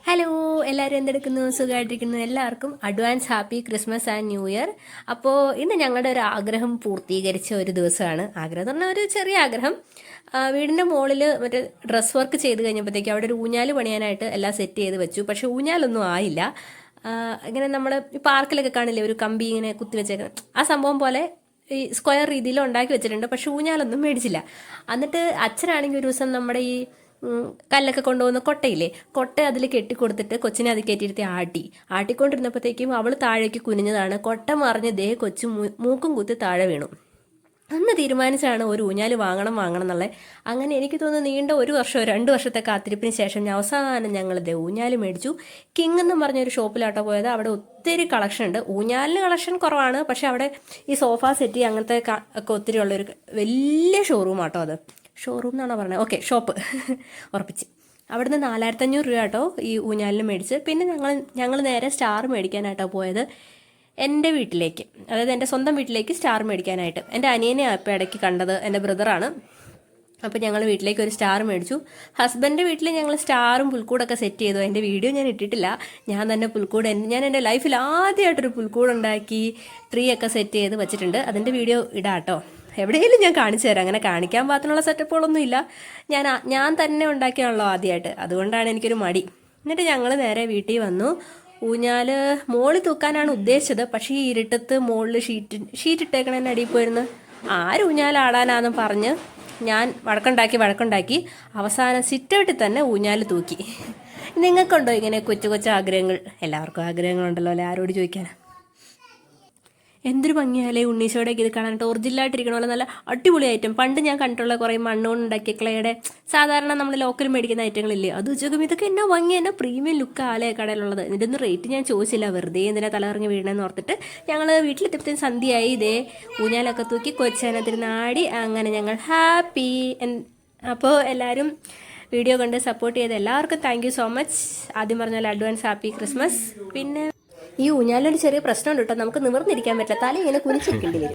Hello, എല്ലാവരും എന്തെടുക്കുന്നു? സുഖമായിട്ടിരിക്കുന്നു. എല്ലാവർക്കും advance happy Christmas and new year. അപ്പോൾ ഇന്ന് ഞങ്ങളുടെ ഒരു ആഗ്രഹം പൂർത്തീകരിച്ച ഒരു ദിവസമാണ്. ആഗ്രഹം എന്ന് പറഞ്ഞാൽ ഒരു ചെറിയ ആഗ്രഹം. വീടിൻ്റെ മുകളിൽ മറ്റേ ഡ്രസ് വർക്ക് ചെയ്ത് കഴിഞ്ഞപ്പോഴത്തേക്കും അവിടെ ഒരു ഊഞ്ഞാൽ പണിയാനായിട്ട് എല്ലാം സെറ്റ് ചെയ്ത് വെച്ചു. പക്ഷേ ഊഞ്ഞാലൊന്നും ആയില്ല. ഇങ്ങനെ നമ്മൾ ഈ പാർക്കിലൊക്കെ കാണില്ലേ, ഒരു കമ്പി ഇങ്ങനെ കുത്തി വെച്ചേക്കണം, ആ സംഭവം പോലെ ഈ സ്ക്വയർ രീതിയിൽ ഉണ്ടാക്കി വെച്ചിട്ടുണ്ട്. പക്ഷെ ഊഞ്ഞാലൊന്നും മേടിച്ചില്ല. എന്നിട്ട് അച്ഛനാണെങ്കിൽ ഒരു ദിവസം നമ്മുടെ ഈ കല്ലൊക്കെ കൊണ്ടുപോകുന്ന കൊട്ടയില്ലേ, കൊട്ട അതിൽ കെട്ടിക്കൊടുത്തിട്ട് കൊച്ചിനെ അത് കയറ്റിയിരുത്തി ആട്ടിക്കൊണ്ടിരുന്നപ്പോഴത്തേക്കും അവൾ താഴേക്ക് കുനിഞ്ഞതാണ്. കൊട്ട മറിഞ്ഞ് കൊച്ചു മൂക്കും കുത്തി താഴെ വീണു. അന്ന് തീരുമാനിച്ചാണ് ഒരു ഊഞ്ഞാൽ വാങ്ങണം എന്നുള്ളത്. അങ്ങനെ എനിക്ക് തോന്നുന്നു നീണ്ട 1-2 വർഷത്തെ കാത്തിരിപ്പിന് ശേഷം അവസാനം ഞങ്ങൾ ഊഞ്ഞാൽ മേടിച്ചു. കിങ് എന്നും പറഞ്ഞൊരു ഷോപ്പിലാട്ടോ പോയത്. അവിടെ ഒത്തിരി കളക്ഷൻ ഉണ്ട്. ഊഞ്ഞാലിന് കളക്ഷൻ കുറവാണ്, പക്ഷെ അവിടെ ഈ സോഫ സെറ്റ് അങ്ങനത്തെ ഒക്കെ ഒത്തിരി ഉള്ളൊരു വലിയ ഷോറൂം ആട്ടോ. അത് ഷോറൂം എന്നാണോ പറഞ്ഞത്? ഓക്കെ, ഷോപ്പ് ഉറപ്പിച്ച്. അവിടുന്ന് 4500 രൂപ കേട്ടോ ഈ ഊഞ്ഞാലിന് മേടിച്ച്. പിന്നെ ഞങ്ങൾ നേരെ സ്റ്റാർ മേടിക്കാനായിട്ടോ പോയത് എൻ്റെ വീട്ടിലേക്ക്, അതായത് എൻ്റെ സ്വന്തം വീട്ടിലേക്ക് സ്റ്റാർ മേടിക്കാനായിട്ട്. എൻ്റെ അനിയനെ ഇപ്പോൾ ഇടയ്ക്ക് കണ്ടത് എൻ്റെ ബ്രദറാണ്. അപ്പോൾ ഞങ്ങൾ വീട്ടിലേക്ക് ഒരു സ്റ്റാർ മേടിച്ചു. ഹസ്ബൻഡിൻ്റെ വീട്ടിൽ ഞങ്ങൾ സ്റ്റാറും പുൽക്കൂടൊക്കെ സെറ്റ് ചെയ്തു. അതിൻ്റെ വീഡിയോ ഞാൻ ഇട്ടിട്ടില്ല. ഞാൻ തന്നെ ഞാൻ എൻ്റെ ലൈഫിൽ ആദ്യമായിട്ടൊരു പുൽക്കൂടുണ്ടാക്കി ട്രീ ഒക്കെ സെറ്റ് ചെയ്ത് വെച്ചിട്ടുണ്ട്. അതിൻ്റെ വീഡിയോ ഇടാം കേട്ടോ. എവിടെയെങ്കിലും ഞാൻ കാണിച്ചു തരാം. അങ്ങനെ കാണിക്കാൻ പാകത്തിനുള്ള സെറ്റപ്പുകളൊന്നും ഇല്ല. ഞാൻ തന്നെ ഉണ്ടാക്കിയാണല്ലോ ആദ്യമായിട്ട്, അതുകൊണ്ടാണ് എനിക്കൊരു മടി. എന്നിട്ട് ഞങ്ങൾ നേരെ വീട്ടിൽ വന്നു. ഊഞ്ഞാൽ മോളിൽ തൂക്കാനാണ് ഉദ്ദേശിച്ചത്. പക്ഷേ ഈ ഇരുട്ടത്ത് മുകളിൽ ഷീറ്റ് ഇട്ടേക്കണതിൻ്റെ അടിയിൽ പോയിരുന്നു ആര് ഊഞ്ഞാലാടാനാന്നും പറഞ്ഞ് ഞാൻ വഴക്കുണ്ടാക്കി അവസാനം സിറ്റൗട്ടിൽ തന്നെ ഊഞ്ഞാൽ തൂക്കി. നിങ്ങൾക്കുണ്ടോ ഇങ്ങനെ കൊച്ചു കൊച്ചു ആഗ്രഹങ്ങൾ? എല്ലാവർക്കും ആഗ്രഹങ്ങളുണ്ടല്ലോ അല്ലേ, ആരോട് ചോദിക്കാനാ. എന്തൊരു ഭംഗിയാലേ ഉണ്ണീശോടെയൊക്കെ ഇത് കാണാനായിട്ട്. ഒറിജിനലായിട്ടിരിക്കണമല്ലോ, നല്ല അടിപൊളി ഐറ്റം. പണ്ട് ഞാൻ കണ്ടിട്ടുള്ള കുറേ മണ്ണുകൊണ്ട് ഉണ്ടാക്കിയ ക്ലേയുടെ സാധാരണ നമ്മൾ ലോക്കൽ മേടിക്കുന്ന ഐറ്റങ്ങളില്ലേ, അത് വെച്ചോക്കും ഇതൊക്കെ എന്നാ ഭംഗി, എന്നാ പ്രീമിയം ലുക്ക് ആലേ കടയിലുള്ളത്. ഇതിൻ്റെ റേറ്റ് ഞാൻ ചോദിച്ചില്ല, വെറുതെ എന്തിനാ തലകറങ്ങി വീഴണമെന്ന് ഓർത്തിട്ട്. ഞങ്ങൾ വീട്ടിലെത്തിയപ്പോഴത്തേക്കും സന്ധ്യയായി. ഊഞ്ഞാലൊക്കെ തൂക്കി കൊച്ചനത്തിരുന്നാടി. അങ്ങനെ ഞങ്ങൾ ഹാപ്പി. അപ്പോൾ എല്ലാവരും വീഡിയോ കണ്ട് സപ്പോർട്ട് ചെയ്ത് എല്ലാവർക്കും താങ്ക് യു സോ മച്ച്. ആദ്യം പറഞ്ഞാൽ അഡ്വാൻസ് ഹാപ്പി ക്രിസ്മസ്. പിന്നെ ഈ ഊഞ്ഞാലൊരു ചെറിയ പ്രശ്നമുണ്ട് കേട്ടോ, നമുക്ക് നിവർന്നിരിക്കാൻ പറ്റില്ല, തല ഇങ്ങനെ കുനിച്ചിരിക്കേണ്ടി വരും.